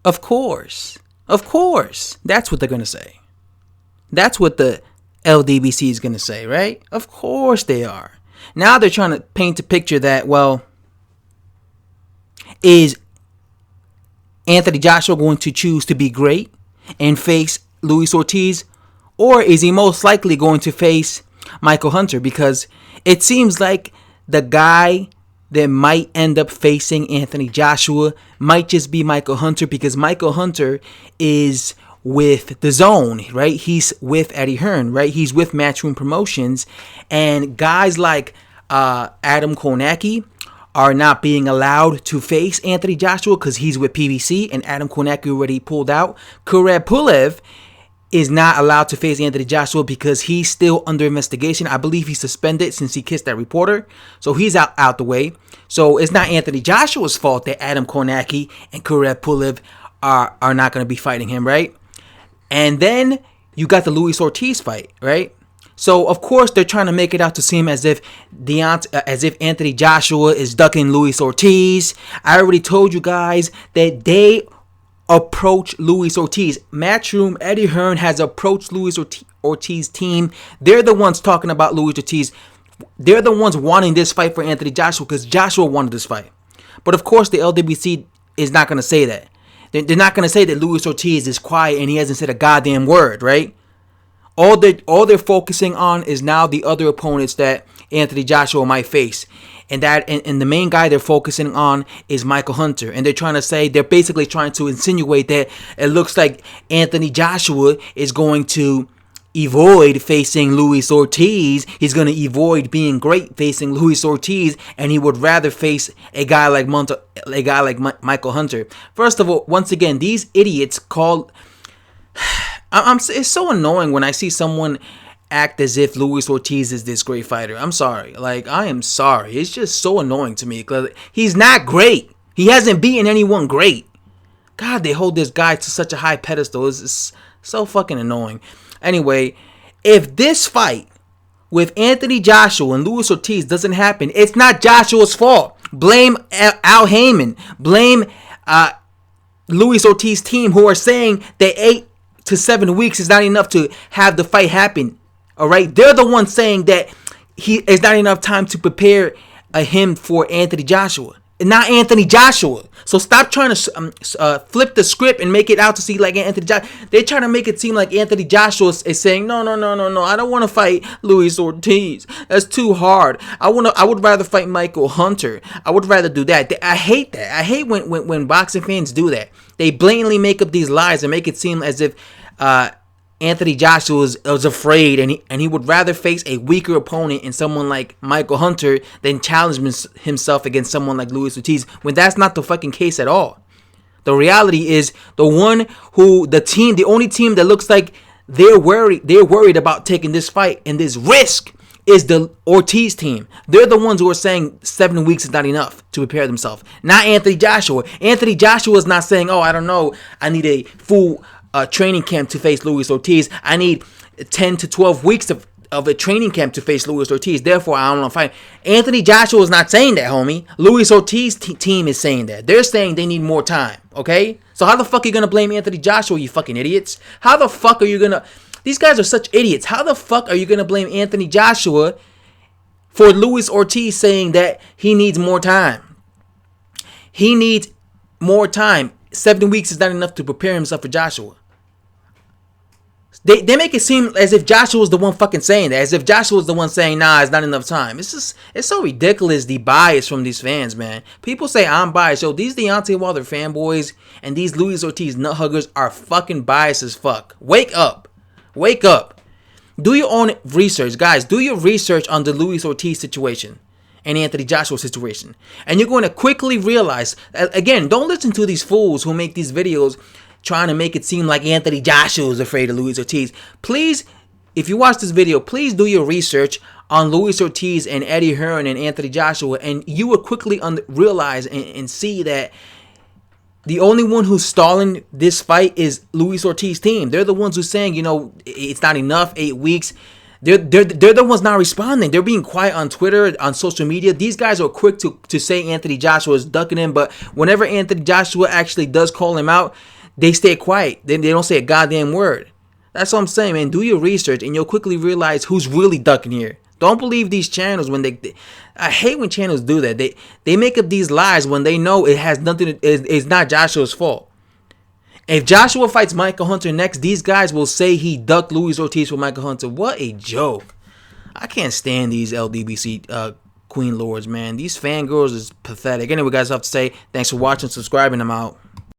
Of course. Of course. That's what they're going to say. That's what the Ldbc is going to say, right? Of course they are. Now they're trying to paint a picture that, well, is Anthony Joshua going to choose to be great and face Luis Ortiz? Or is he most likely going to face Michael Hunter? Because it seems like the guy that might end up facing Anthony Joshua might just be Michael Hunter, because Michael Hunter is with the Zone, right? He's with Eddie Hearn, right? He's with Matchroom Promotions, and guys like Adam Kornacki are not being allowed to face Anthony Joshua because he's with PBC, and Adam Kornacki already pulled out. Kurad Pulev is not allowed to face Anthony Joshua because he's still under investigation. I believe he's suspended since he kissed that reporter. So he's out the way. So it's not Anthony Joshua's fault that Adam Kornacki and Kurad Pulev are not going to be fighting him, right? And then you got the Luis Ortiz fight, right? So of course they're trying to make it out to seem as if Anthony Joshua is ducking Luis Ortiz. I already told you guys that they approach Luis Ortiz. Matchroom, Eddie Hearn has approached Luis Ortiz team. They're the ones talking about Luis Ortiz. They're the ones wanting this fight for Anthony Joshua because Joshua wanted this fight. But of course the Ldbc is not going to say that. They're not going to say that Luis Ortiz is quiet and he hasn't said a goddamn word, right? All they're focusing on is now the other opponents that Anthony Joshua might face. And the main guy they're focusing on is Michael Hunter. And they're basically trying to insinuate that it looks like Anthony Joshua is going to avoid facing Luis Ortiz. He's going to avoid being great facing Luis Ortiz, and he would rather face a guy like Michael Hunter. First of all, once again, these idiots call. It's so annoying when I see someone act as if Luis Ortiz is this great fighter. I'm sorry. Like, I am sorry. It's just so annoying to me because he's not great. He hasn't beaten anyone great. God, they hold this guy to such a high pedestal. It's so fucking annoying. Anyway, if this fight with Anthony Joshua and Luis Ortiz doesn't happen, it's not Joshua's fault. Blame Al Heyman. Blame Luis Ortiz team who are saying that 8 to 7 weeks is not enough to have the fight happen. All right, they're the ones saying that it's not enough time to prepare him for Anthony Joshua, and not Anthony Joshua. So stop trying to flip the script and make it out to see like Anthony Joshua. They're trying to make it seem like Anthony Joshua is saying no. I don't want to fight Luis Ortiz. That's too hard. I would rather fight Michael Hunter. I would rather do that. I hate that. I hate when boxing fans do that. They blatantly make up these lies and make it seem as if Anthony Joshua was afraid and he would rather face a weaker opponent in someone like Michael Hunter than challenge himself against someone like Luis Ortiz, when that's not the fucking case at all. The reality is the only team that looks like they're worried about taking this fight and this risk is the Ortiz team. They're the ones who are saying 7 weeks is not enough to prepare themselves. Not Anthony Joshua. Anthony Joshua is not saying, I don't know, I need a full training camp to face Luis Ortiz. I need 10 to 12 weeks of a training camp to face Luis Ortiz. Therefore, I don't want to fight. Anthony Joshua is not saying that, homie. Luis Ortiz team is saying that. They're saying they need more time, okay? So how the fuck are you going to blame Anthony Joshua, you fucking idiots? How the fuck are you going to... These guys are such idiots. How the fuck are you going to blame Anthony Joshua for Luis Ortiz saying that he needs more time? He needs more time. 7 weeks is not enough to prepare himself for Joshua. They make it seem as if Joshua was the one fucking saying that. As if Joshua was the one saying, nah, it's not enough time. It's so ridiculous, the bias from these fans, man. People say I'm biased. Yo, these Deontay Wilder fanboys and these Luis Ortiz nuthuggers are fucking biased as fuck. Wake up. Wake up. Do your own research. Guys, do your research on the Luis Ortiz situation and Anthony Joshua situation. And you're going to quickly realize, again, don't listen to these fools who make these videos trying to make it seem like Anthony Joshua is afraid of Luis Ortiz. Please, if you watch this video, please do your research on Luis Ortiz and Eddie Hearn and Anthony Joshua, and you will quickly realize and see that the only one who's stalling this fight is Luis Ortiz team. They're the ones who's saying, it's not enough, 8 weeks. They're the ones not responding. They're being quiet on Twitter, on social media. These guys are quick to say Anthony Joshua is ducking him, but whenever Anthony Joshua actually does call him out, they stay quiet. They don't say a goddamn word. That's what I'm saying, man. Do your research, and you'll quickly realize who's really ducking here. Don't believe these channels when I hate when channels do that. They make up these lies when they know it has nothing. It's not Joshua's fault. If Joshua fights Michael Hunter next, these guys will say he ducked Luis Ortiz for Michael Hunter. What a joke. I can't stand these Ldbc Queen Lords, man. These fangirls is pathetic. Anyway, guys, I have to say, thanks for watching, subscribing. I'm out.